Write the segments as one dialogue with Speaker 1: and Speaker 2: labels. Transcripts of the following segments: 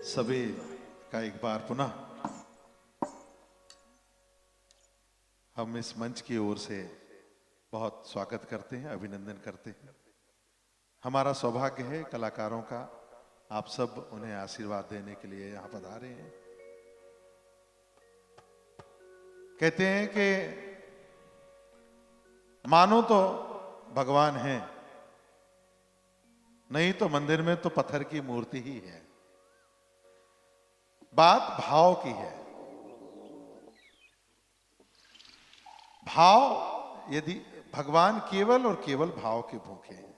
Speaker 1: सभी का एक बार पुनः हम इस मंच की ओर से बहुत स्वागत करते हैं, अभिनंदन करते हैं। हमारा सौभाग्य है कलाकारों का, आप सब उन्हें आशीर्वाद देने के लिए यहां पधारे हैं। कहते हैं कि मानो तो भगवान है, नहीं तो मंदिर में तो पत्थर की मूर्ति ही है। बात भाव की है। भाव, यदि भगवान केवल और केवल भाव के भूखे हैं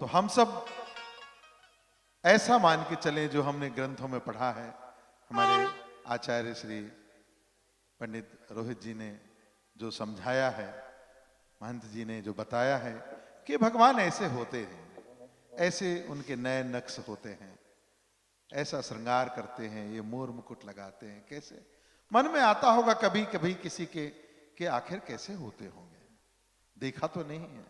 Speaker 1: तो हम सब ऐसा मान के चलें जो हमने ग्रंथों में पढ़ा है। हमारे आचार्य श्री पंडित रोहित जी ने जो समझाया है, महंत जी ने जो बताया है कि भगवान ऐसे होते हैं, ऐसे उनके नए नक्श होते हैं, ऐसा श्रृंगार करते हैं, ये मोर मुकुट लगाते हैं। कैसे मन में आता होगा कभी कभी किसी के कि आखिर कैसे होते होंगे, देखा तो नहीं है।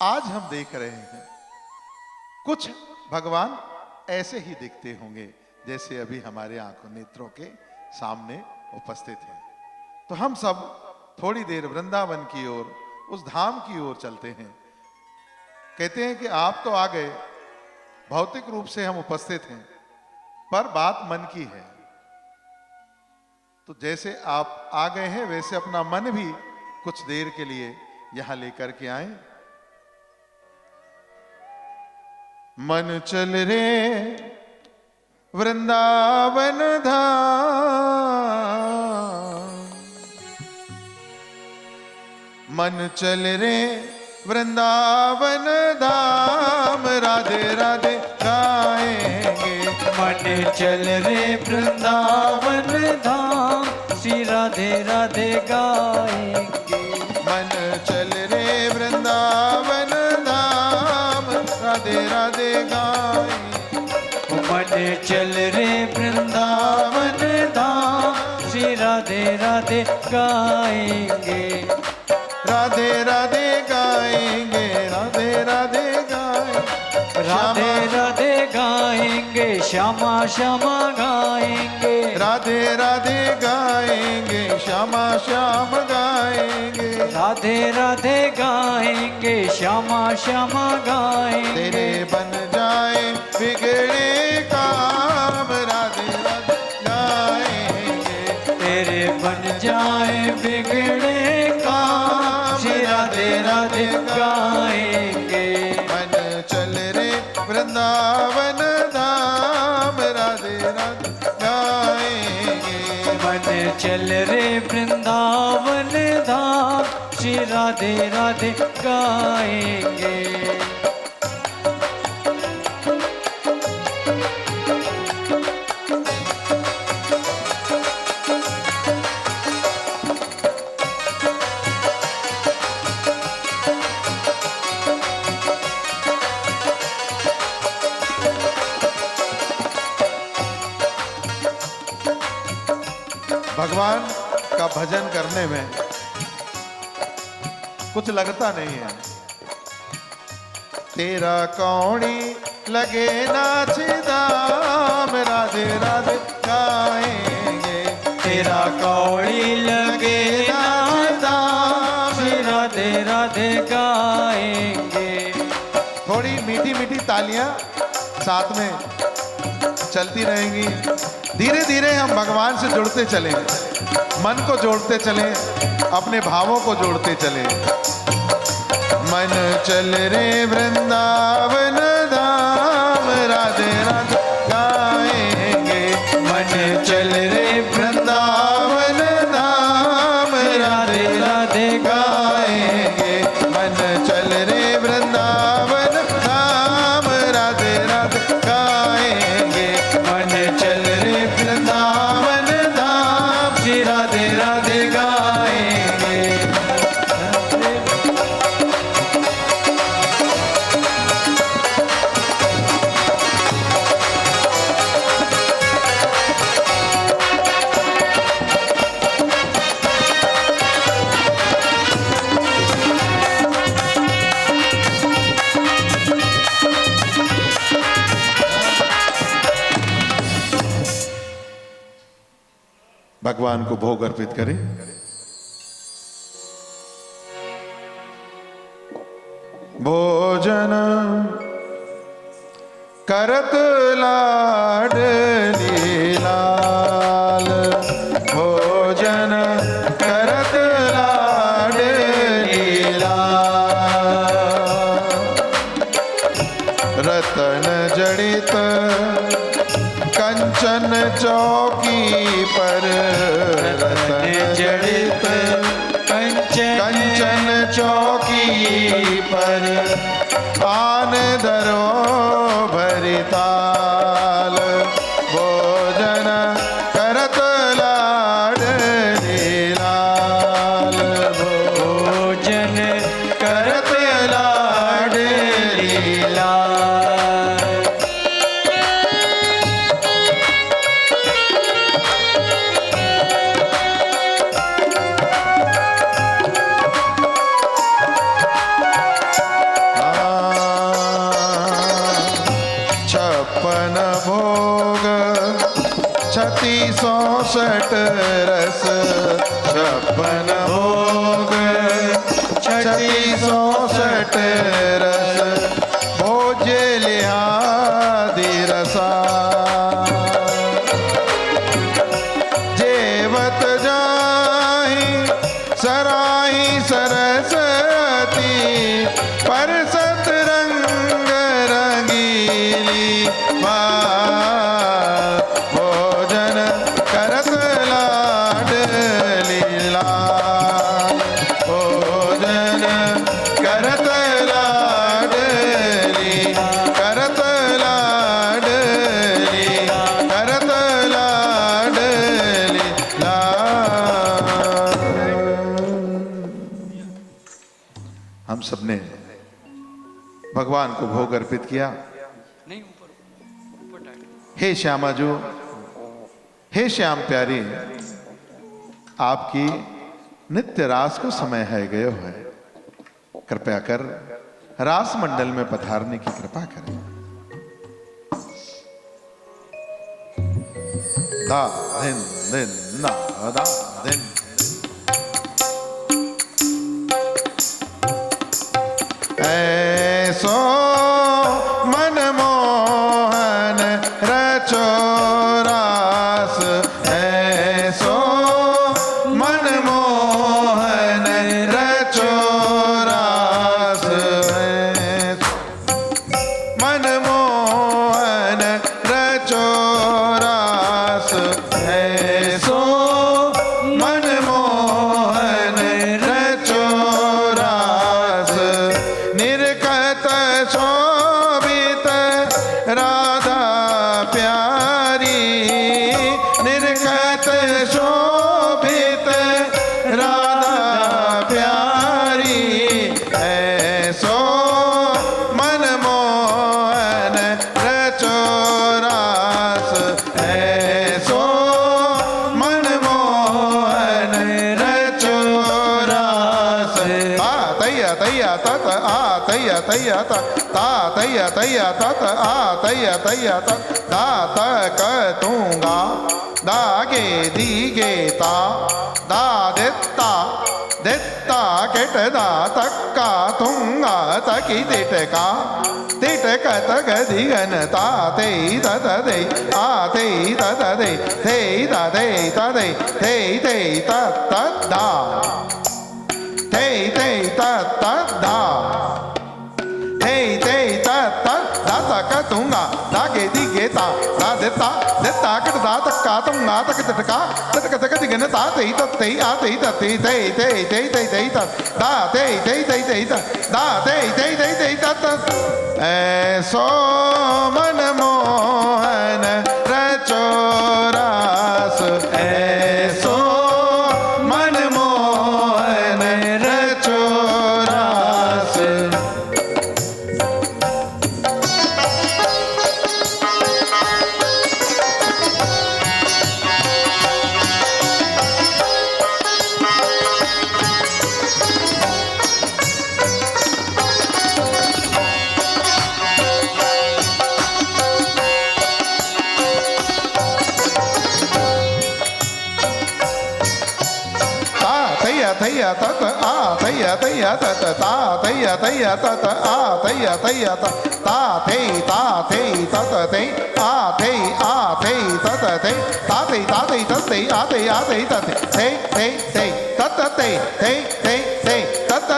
Speaker 1: आज हम देख रहे हैं कुछ भगवान ऐसे ही दिखते होंगे जैसे अभी हमारे आंखों नेत्रों के सामने उपस्थित हैं। तो हम सब थोड़ी देर वृंदावन की ओर, उस धाम की ओर चलते हैं। कहते हैं कि आप तो आ गए, भौतिक रूप से हम उपस्थित हैं, पर बात मन की है। तो जैसे आप आ गए हैं वैसे अपना मन भी कुछ देर के लिए यहां लेकर के आए। मन चल रे वृंदावन धाम, मन चल रे वृंदावन धाम, राधे राधे गाएंगे।
Speaker 2: मन चल रे वृंदावन धाम, श्री राधे राधे गाएंगे।
Speaker 1: मन चल रे वृंदावन धाम, राधे राधे गाएंगे।
Speaker 2: मन चल रे वृंदावन धाम, श्री राधे राधे गाएंगे।
Speaker 1: राधे राधे गाएंगे, राधे राधे गाएंगे,
Speaker 2: राधे राधे गाएंगे, श्यामा श्यामा गाएंगे।
Speaker 1: राधे राधे गाएंगे, श्यामा श्याम गाएंगे।
Speaker 2: राधे राधे गाएंगे, श्यामा श्यामा गाएंगे।
Speaker 1: तेरे बन जाए बिगड़े काम, राधे राधे गाएंगे।
Speaker 2: तेरे बन जाए बिगड़े काम, श्री राधे राधे गाएंगे।
Speaker 1: मन चल रे वृंदावन धाम, राधे राधे गाएंगे।
Speaker 2: मन चल रे वृंदावन धाम, श्री राधे राधे गाएंगे।
Speaker 1: भगवान का भजन करने में कुछ लगता नहीं है। तेरा कौड़ी लगे नाच दाम, राधे राधे गाएंगे।
Speaker 2: तेरा कौड़ी लगे नाच दाम, श्री राधे राधे गाएंगे।
Speaker 1: थोड़ी मीठी मीठी तालियां साथ में चलती रहेंगी। धीरे धीरे हम भगवान से जुड़ते चलें, मन को जोड़ते चलें, अपने भावों को जोड़ते चलें। मन चल रे वृंदावन धाम, राधे राधे गाएंगे। मन चल रे वृंदावन धाम, राधे राधे गाएंगे। मन चल रे वृंदावन धाम, राधे राधे गाएंगे।
Speaker 2: मन चल रे वृंदावन धाम, श्री राधे राधे गाएंगे।
Speaker 1: भगवान को भोग अर्पित करें। भोजन करत लाडली लाल, भोजन करत लाडली लाल। रतन जड़ित कंचन चौकी पर, रतन जड़ित कंचन चौकी पर, आन धरो भरिताल। भोजन करत लाडली लाल,
Speaker 2: भोजन करत लाडली लाल।
Speaker 1: छप्पन भोग 36 रस, छप्पन भोग 36 रस, भोज्य लिहादि रसा। जेवत जाहि सराहि सरस्वती, परसत रंग रंगीली माँ। भोजन करत लाडली लाल, भोजन करत लाडली, करत लाडली, करत लाडली लाल। हम सबने भगवान को भोग अर्पित किया। हे श्यामा जो, हे श्याम प्यारी, आपकी नित्य रास को समय है गयो है, कृपया कर रास मंडल में पधारने की कृपा करें। दा दिन दिन ना दा दिन। ऐसो मनमोहन रचो रास, ऐसो मनमोहन रचो रास, मनमोहन रचो रास, ऐसो मनमोहन रचो रास। निरखत शोभित राधा प्यारी, निरखत शोभित राधा प्यारी, ऐसो मनमोहन रचो रास, ऐसो मनमोहन रचो रास। तैया तैया तत आ तैया तैया तत ता तैया तैया तत आ तैया तैया तत दा तक दूंगा दागे दीगे ता दा दित्ता दित्ता केट दा तक्का तुंगा तकी तिटका तिटक तक दिगन ता ते तत दे आ ते तत दे ते तदे तदे ते ते तत तत दा ते ते तत तत दा ते ते तत तत दा तक दूंगा दागे दीगे ता दा दित्ता दित्ता केट दा तक्का तुंगा तक तिटका तिटक तक दिगन ता ते तत ते आ ते तत ते ते ते ते ते ते तत दा ते ते ते ते तत दा ते ते ते ते तत। ऐसो मनमोहन रचो रास, ऐसो मनमोहन रचो रास। तैया तत आ तैया तैया तत ता तैया तैया तत आ तैया तैया तत ता थे तत थे आ थे तत थे तत थे आ थे तत थे तत थे तत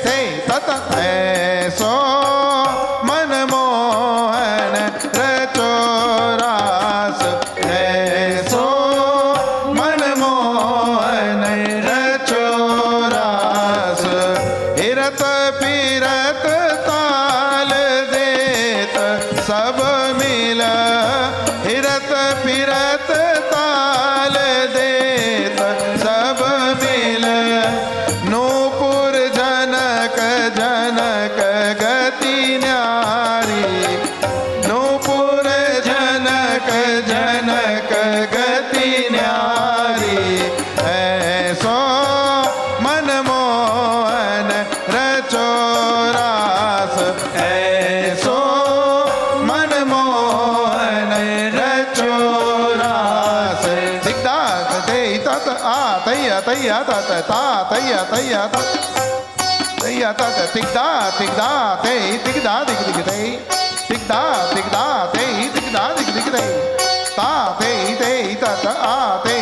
Speaker 1: थे तत ऐसो मनमोहन रचो रास ऐसो मनमोहन रचो रास हिरत पीरत ताल देत सब मिल हिरत पीरत ताल देत सब मिल नूपुर जनक जनक गति न्यारी नूपुर जनक जनक गति न्यारी ऐसो मनमोहन रचो रास ऐसो मनमोहन रचो रास दिग्धा दे तत आ तैया तैया तत ता तैया तैया तत तैया तत दिग्धा दिग्धा ते दिग्धा दिग दिग दे दिग्धा दिग्धा ते दिग्धा दिग दिग दे ता ते तत आ ते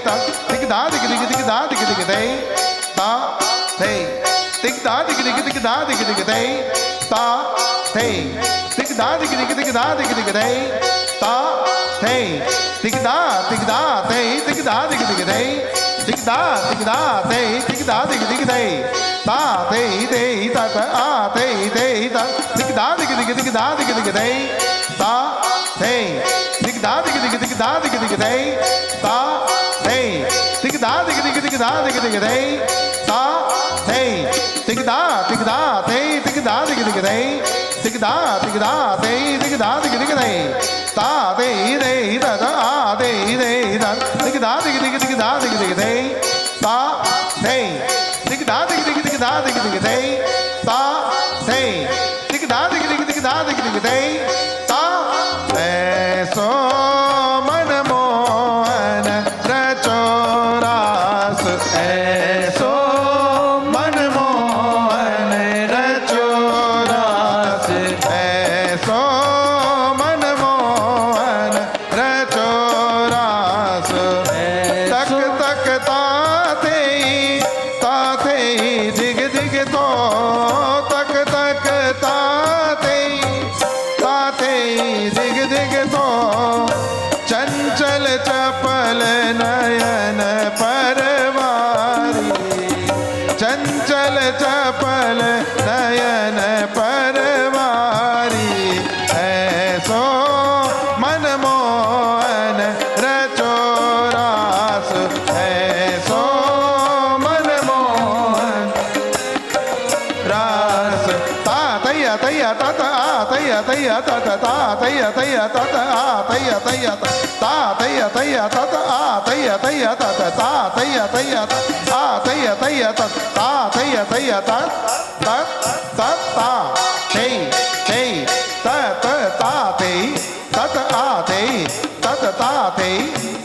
Speaker 1: तत दिग्धा दिग दिग दिग्धा दिग दिग दे ता ते दिग्धा दिग दिग दिग्धा दिग दिग दे ता ते दिग्धा दिग दिग दिग्धा दिग दिग दे ता ते दिग्धा दिग्धा ते दिग्धा दिग दिग दे दिग्धा दिग्धा ते दिग्धा दिग दिग दे ता ते तत आ ते तत दिग्धा दिग दिग दिग्धा दिग दिग दे ता ते दिग्धा दिग दिग दिग्धा दिग दिग दे ता ते दिग्धा दिग दिग दिग्धा दिग दिग दे ता ते दिग्धा दिग्धा ते दिग्धा दिग दिग दे दिग्धा दिग्धा ते दिग्धा दिग दिग दे ता ते तत आ ते तत दिग्धा दिग दिग दिग्धा दिग दिग दे ता ते दिग्धा दिग दिग दिग्धा दिग दिग दे ता ते दिग्धा दिग दिग दिग्धा दिग दिग दे ता ऐसो मनमोहन रचो रास ऐसो मनमोहन रचो रास ऐसो मनमोहन रचो रास तक तक ताते दिग दिग तो तक तक ताते दिग दिग तो चंचल चपल नयन परवारी चंचल चपल नयन परवारी ऐसो मनमोहन रचो रास ऐसो मनमोहन रास ता तैया तैया तत आ तैया तैया तत ता तैया तैया तत आ तैया तैया तत ता तैया तैया तत आ तैया तैया तत ता तैया तैया तत आ तैया तैया तत ता तैया तैया तत तत तत ता ते तत ता ते तत आ ते तत ता ते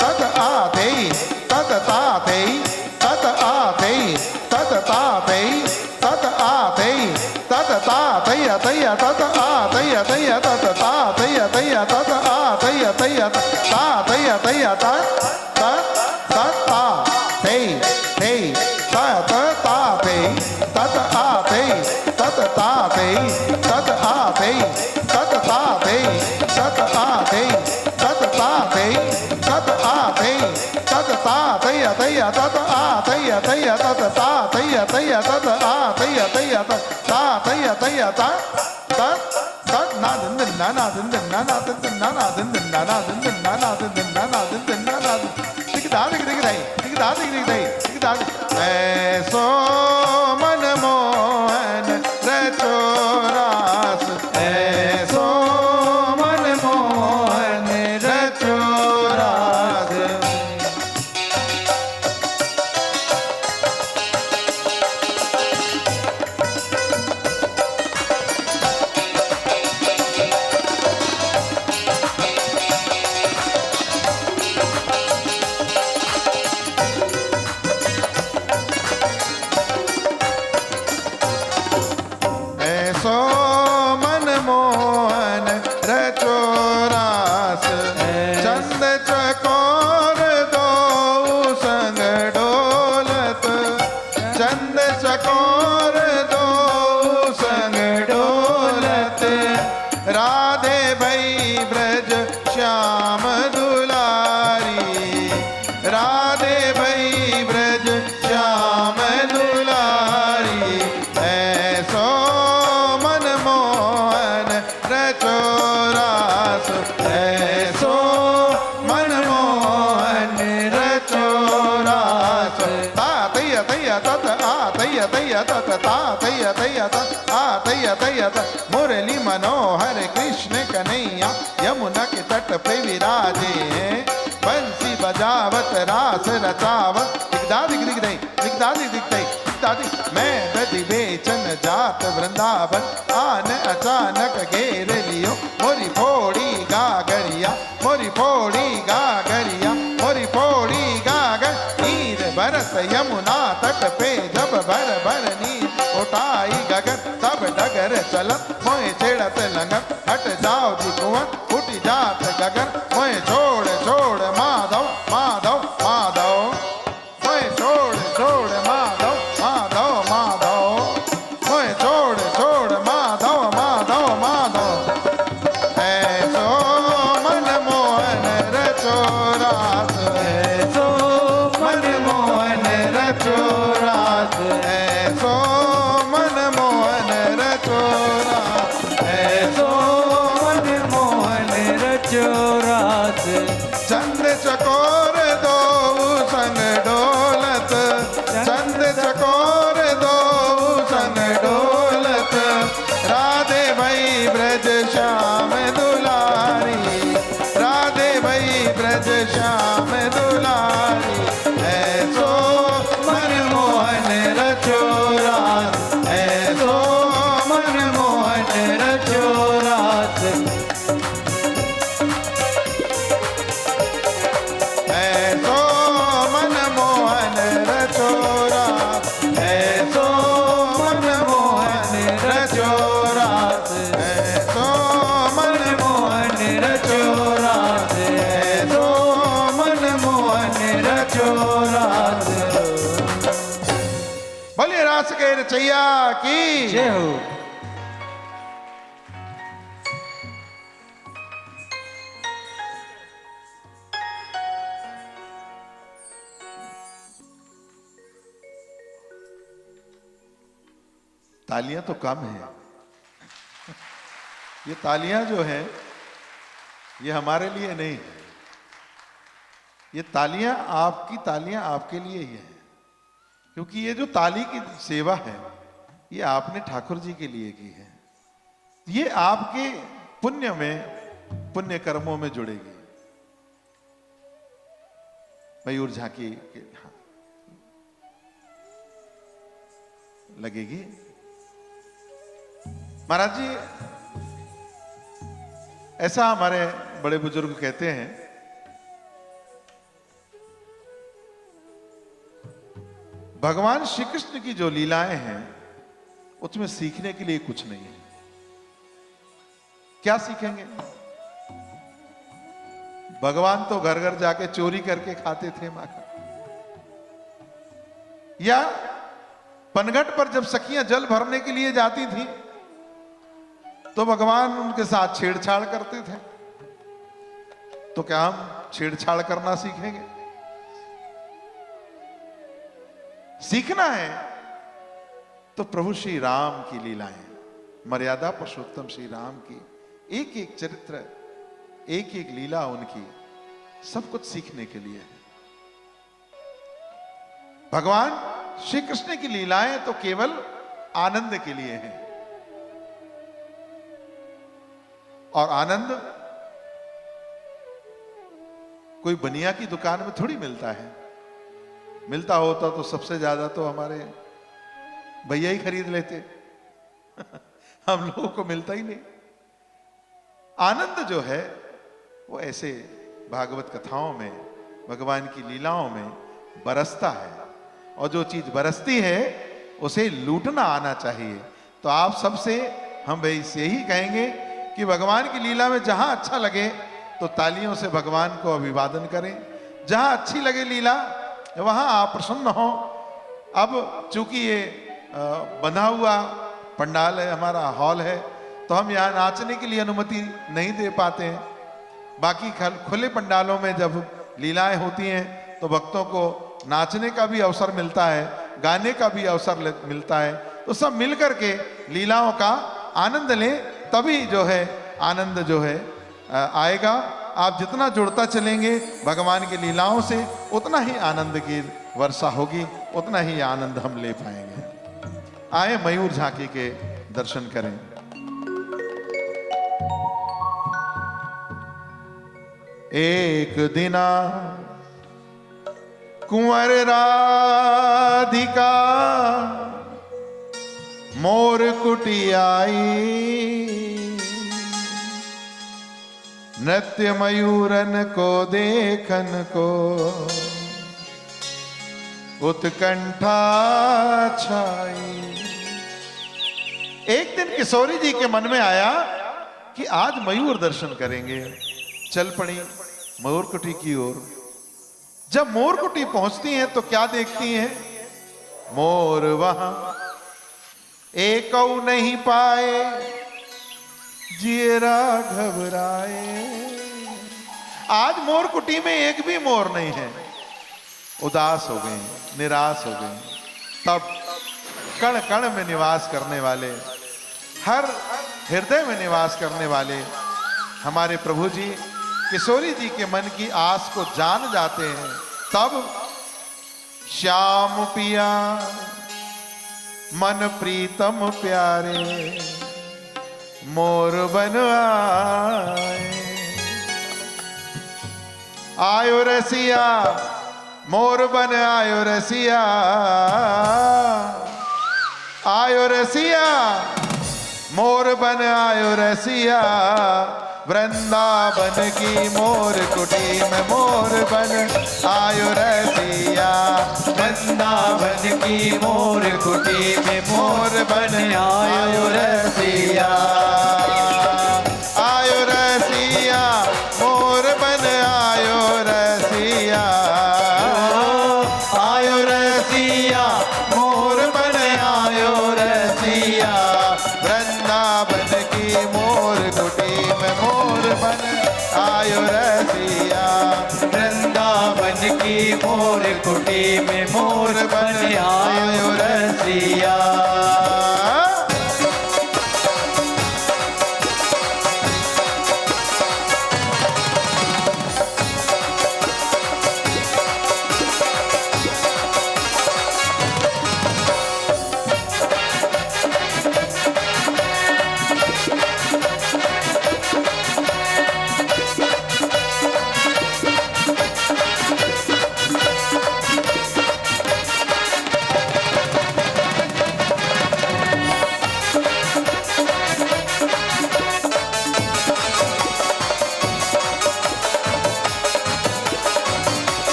Speaker 1: तत आ ते तत ता ते तत आ ते तत ता ते तत आ ते तत ता तैया तैया तत आ तैया तैया तत ता तैया तैया तत आ तैया तैया तत ता तैया तैया तत तत तत ता ते तत ता ते तत आ ते तत ता ते तत आ ते तत ता ते तत आ ते तत ता ते तत आ ते तत ता तैया तैया तत आ तैया तैया तत ता तैया तैया तत आ तैया तैया तत ता तैया तैया तत तत तत ना दिन दिन ना दिन दिन ना दिन दिन ना दिन दिन ना दिन दिन ना दिन दिन ना दिन दिन ना दिग्धा दिग दिग दे दिग्धा दिग दिग दे दिग्धा ऐसो मनमोहन रचो रास ऐसो मनमोहन रचो रास तैया मुरली मनोहर कृष्ण कन्हैया यमुना के तट पे विराजे हैं, बंसी बजावत रास रचावत दिगदादिक दिगदई दिगदादिक दिगदई दिगदादिक मैं दधि बेचन जात वृंदावन आन अचानक घेर लियो मोरी फोड़ी गागरिया मोरी फोड़ी गागरिया मोरी फोड़ी गागर नीर बरस यमुना तट पे जब भर भर नीर उठाई गगन सब डगर चलत मोए छेड़त लंगन हट जाओ दिकुवन फूटी जात गगन मोए छोड़ छोड़ माधव माधव माधव मोए छोड़ छोड़ माधव माधव माधव मोए छोड़ छोड़ माधव माधव माधव ऐसो मन मोहन रचो रास
Speaker 2: ऐसो मन मोहन रचो रास
Speaker 1: ऐसो मन मोहन रचो रास
Speaker 2: ऐसो मन मोहन रचो रास
Speaker 1: चंद चकोर दो संग डोलत चंद चकोर दो संग डोलत राधे भाई ब्रज श्याम दुलारी राधे भाई ब्रज श्याम दुलारी ऐसो
Speaker 2: मन मोहन रचो रास ऐसो मन मोहन रचो रास
Speaker 1: ऐसो मन मोहन रचो रास
Speaker 2: ऐसो मन मोहन रचो रास
Speaker 1: ऐसो मन
Speaker 2: मोहन रचो रास ऐसो मन मोहन रचो रास
Speaker 1: बोलिए रास के रचैया की
Speaker 2: जय हो।
Speaker 1: तालियां तो कम है, ये तालियां जो है ये हमारे लिए नहीं है, ये तालियां आपके लिए ही है, क्योंकि ये जो ताली की सेवा है ये आपने ठाकुर जी के लिए की है, ये आपके पुण्य में पुण्य कर्मों में जुड़ेगी। मयूर झांकी लगेगी। महाराज जी ऐसा हमारे बड़े बुजुर्ग कहते हैं, भगवान श्री कृष्ण की जो लीलाएं हैं उसमें सीखने के लिए कुछ नहीं है। क्या सीखेंगे? भगवान तो घर घर जाके चोरी करके खाते थे माखन, या पनघट पर जब सखियां जल भरने के लिए जाती थी तो भगवान उनके साथ छेड़छाड़ करते थे। तो क्या हम छेड़छाड़ करना सीखेंगे? सीखना है तो प्रभु श्री राम की लीलाएं, मर्यादा पुरुषोत्तम श्री राम की एक एक चरित्र, एक एक लीला उनकी, सब कुछ सीखने के लिए है। भगवान श्री कृष्ण की लीलाएं तो केवल आनंद के लिए हैं, और आनंद कोई बनिया की दुकान में थोड़ी मिलता है। मिलता होता तो सबसे ज्यादा तो हमारे भैया ही खरीद लेते हम लोगों को मिलता ही नहीं। आनंद जो है वो ऐसे भागवत कथाओं में, भगवान की लीलाओं में बरसता है, और जो चीज बरसती है उसे लूटना आना चाहिए। तो आप सबसे हम भाई से यही कहेंगे कि भगवान की लीला में जहां अच्छा लगे तो तालियों से भगवान को अभिवादन करें, जहां अच्छी लगे लीला वहां आप प्रसन्न हो। अब चूंकि ये बंधा हुआ पंडाल है, हमारा हॉल है, तो हम यहाँ नाचने के लिए अनुमति नहीं दे पाते हैं। बाकी खुले पंडालों में जब लीलाएं होती हैं तो भक्तों को नाचने का भी अवसर मिलता है, गाने का भी अवसर मिलता है। तो सब मिलकर के लीलाओं का आनंद लें, तभी जो है आनंद जो है आएगा। आप जितना जुड़ता चलेंगे भगवान की लीलाओं से उतना ही आनंद की वर्षा होगी, उतना ही आनंद हम ले पाएंगे। आए मयूर झांकी के दर्शन करें। एक दिना कुंवर राधिका मोर कुटी आई, नृत्य मयूरन को देखन को उत्कंठा छाई। एक दिन किशोरी जी के मन में आया कि आज मयूर दर्शन करेंगे। चल पड़ी मयूर कुटी की ओर। जब मोर कुटी पहुंचती हैं तो क्या देखती हैं? मोर वहां एक नहीं पाए, जियरा घबराए। आज मोर कुटी में एक भी मोर नहीं है। उदास हो गई, निराश हो गई। तब कण कण में निवास करने वाले, हर हृदय में निवास करने वाले हमारे प्रभु जी किशोरी जी के मन की आस को जान जाते हैं। तब श्याम पिया मन प्रीतम प्यारे मोर बन आए। आयो रसिया मोर बन आयो रसिया, आयो रसिया मोर बन आयो रसिया। वृंदावन की मोर कुटी में मोर बन आयो रसिया,
Speaker 2: वृंदावन की मोर कुटी में मोर बन आयो रसिया।
Speaker 1: आयो रसिया मोर बन आयो रसिया,
Speaker 2: आयो रसिया मोर बन आयो रसिया।
Speaker 1: वृंदावन की मोर कुटी में मोर बन आयो रसिया,
Speaker 2: वृंदावन की मोर कुटी में मोर बन आयो रसिया।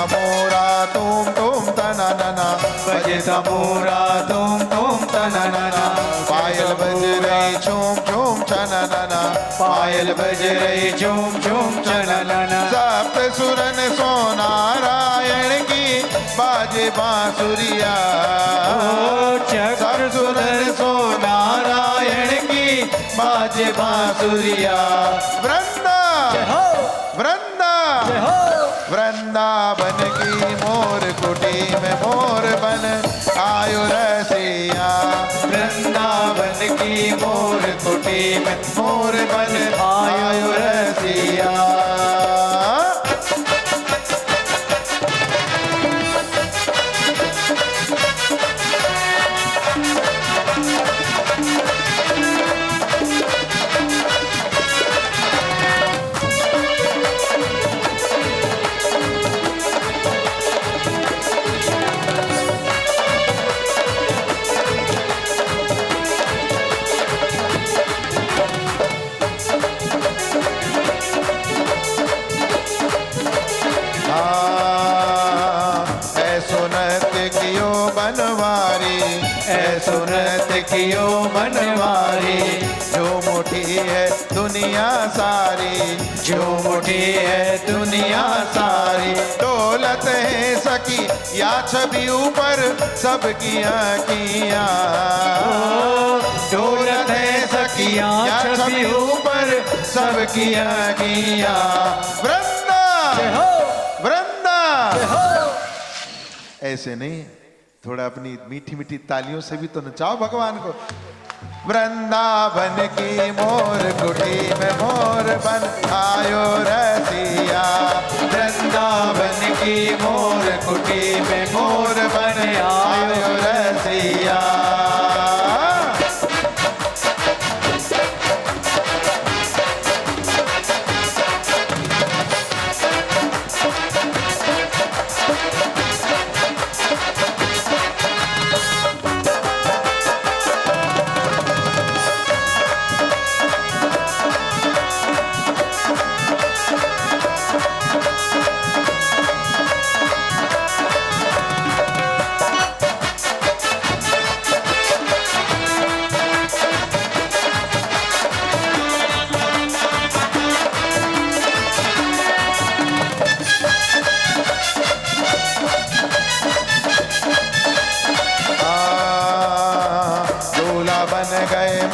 Speaker 1: मोरा तुम तना नना,
Speaker 2: बजे तमोरा तुम तननना।
Speaker 1: पायल बज रही झूम झूम छननना,
Speaker 2: पायल बज रही झूम झूम चननना।
Speaker 1: सप्त सुरन सो नारायण की बाजे बांसुरिया,
Speaker 2: चक्र सुरन सो नारायण की बाजे बांसुरिया।
Speaker 1: वृंदा वृंदा वृंदावन की मोर कुटी में मोर बन आयो रसिया,
Speaker 2: वृंदावन की मोर कुटी में मोर बन आयो रसिया। सुनत कियो बनवारी,
Speaker 1: जो मुठी है दुनिया सारी,
Speaker 2: जो मुठी है दुनिया सारी।
Speaker 1: दौलत है सकी या छवि ऊपर सबकी आँखियाँ,
Speaker 2: दौलत है सकिया छवि ऊपर
Speaker 1: सबकी आँखियाँ। वृंदा वृंदा ऐसे नहीं, थोड़ा अपनी मीठी मीठी तालियों से भी तो नचाओ भगवान को। वृंदावन की मोर कुटी में मोर बन आयो रसिया, रसिया,
Speaker 2: वृंदावन की मोर कुटी में मोर बन आयो रसिया।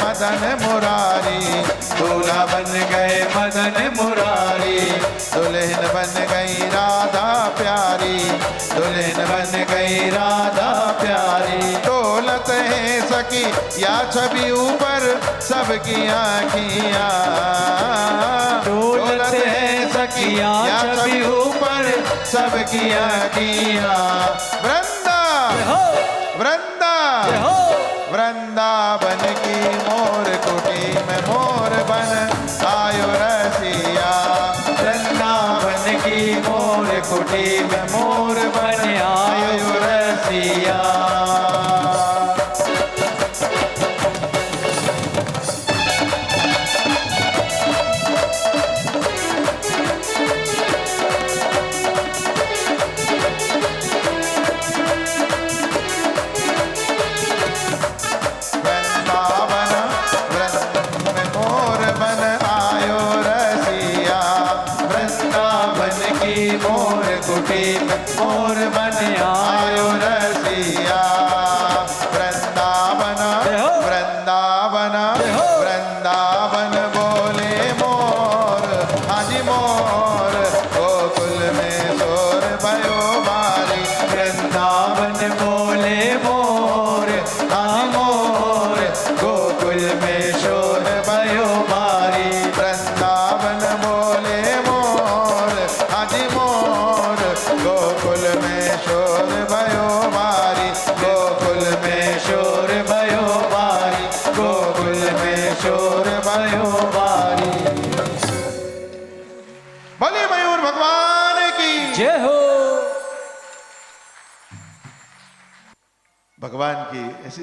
Speaker 1: मदन मुरारी,
Speaker 2: दूल्हा बन गए मदन मुरारी,
Speaker 1: दुल्हन बन गई राधा प्यारी,
Speaker 2: दुल्हन बन गई राधा प्यारी।
Speaker 1: डोलत है सखी या छवि ऊपर सबकी आँखियाँ,
Speaker 2: डोलत है सखियाँ छवि ऊपर
Speaker 1: सबकी आँखियाँ। वृंदा वृंदा वृंदावन की मोर कुटी में मोर बन आयो रसिया,
Speaker 2: वृंदावन की मोर कुटी में मोर बन आयो रसिया। मोर कुटी में मोर बन आयो रसिया।
Speaker 1: वृंदावन वृंदावन वृंदावन बोले मोर, हाजी मोर गोकुल में शोर भयो भारी।
Speaker 2: वृंदावन बोले मोर, हाँ मोर गोकुल में शोर भयो भारी।
Speaker 1: वृंदावन बोले मोर, हाजी मोर गोकुल में शोर भयो भारी,
Speaker 2: गोकुल में शोर भयो भारी, गोकुल में शोर भयो भारी।
Speaker 1: बोले मयूर भगवान की
Speaker 2: जय हो।
Speaker 1: भगवान की ऐसी